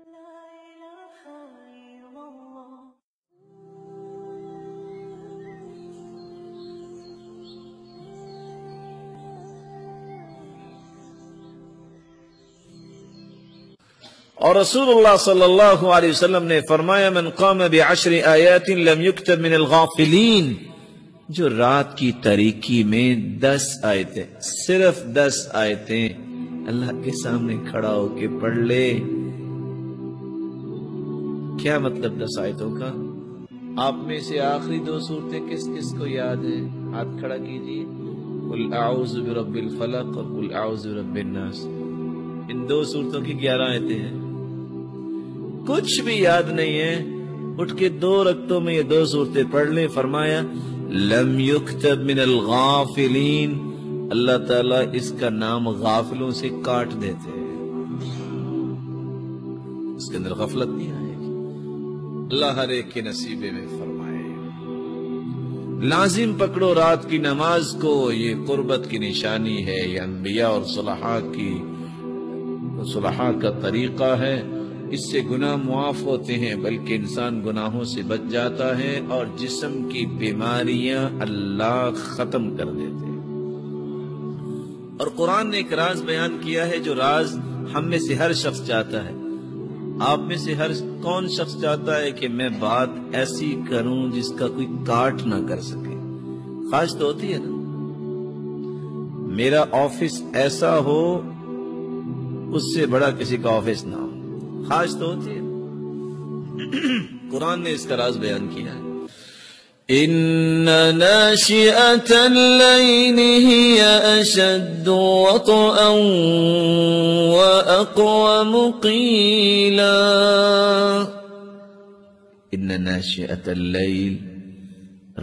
اور رسول اللہ صلی اللہ علیہ وسلم نے فرمایا من قام بعشر آیات لم یکتب من الغافلین، جو رات کی تاریکی میں 10 آیتیں، صرف 10 آیتیں اللہ کے سامنے کھڑا ہو کے پڑھ لے۔ کیا مطلب 10 آیتوں کا؟ آپ میں سے آخری 2 صورتیں کس کس کو یاد ہیں؟ ہاتھ کھڑا کیجئے۔ قل اعوذ برب الفلق اور قل اعوذ برب الناس، ان 2 صورتوں کی 11 آیتیں ہیں۔ کچھ بھی یاد نہیں ہے، اٹھ کے 2 رکعتوں میں یہ 2 صورتیں پڑھ لیں۔ فرمایا لم یکتب من الغافلین، اللہ تعالیٰ اس کا نام غافلوں سے کاٹ دیتے ہیں، اس کے اندر غفلت نہیں آئے گی۔ اللہ ہر ایک کے نصیبے میں فرمائے۔ لازم پکڑو رات کی نماز کو، یہ قربت کی نشانی ہے، یہ انبیاء اور صلحاء کا طریقہ ہے۔ اس سے گناہ معاف ہوتے ہیں، بلکہ انسان گناہوں سے بچ جاتا ہے اور جسم کی بیماریاں اللہ ختم کر دیتے ہیں۔ اور قرآن نے ایک راز بیان کیا ہے، جو راز ہم میں سے ہر شخص چاہتا ہے۔ آپ میں سے کون شخص چاہتا ہے کہ میں بات ایسی کروں جس کا کوئی کاٹ نہ کر سکے؟ خواہش تو ہوتی ہے نا، میرا آفس ایسا ہو اس سے بڑا کسی کا آفس نہ ہو، خواہش تو ہوتی ہے۔ قرآن نے اس کا راز بیان کیا ہے، إن ناشئة الليل هي أشد وطئا وأقوم قيلا۔ إن ناشئة الليل،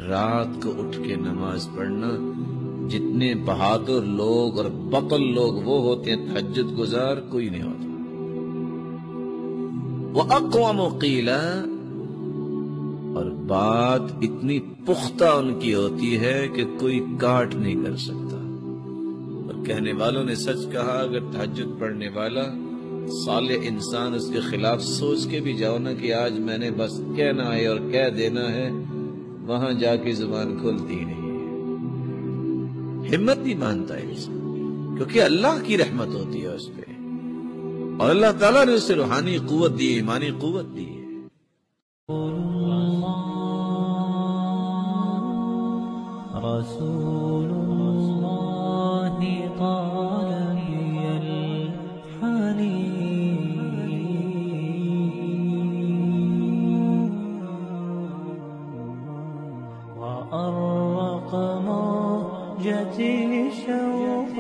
رات کو اٹھ کے نماز پڑھنا، جتنے بہادر لوگ اور بطل لوگ وہ ہوتے ہیں تہجد گزار، کوئی نہیں ہوتا۔ وَأَقْوَمُ قِيلًا، اور بات اتنی پختہ ان کی ہوتی ہے کہ کوئی کاٹ نہیں کر سکتا۔ اور کہنے والوں نے سچ کہا، اگر تہجد پڑھنے والا صالح انسان اس کے خلاف سوچ کے بھی جاؤ نا کہ آج میں نے بس کہنا ہے اور کہہ دینا ہے، وہاں جا کے زبان کھلتی نہیں ہے، ہمت نہیں باندھتا ہے انسان، کیونکہ اللہ کی رحمت ہوتی ہے اس پہ، اور اللہ تعالیٰ نے اسے روحانی قوت دی، ایمانی قوت دی ہے۔ رسول اللہ طال بی الحنین وأرق موجتي شوق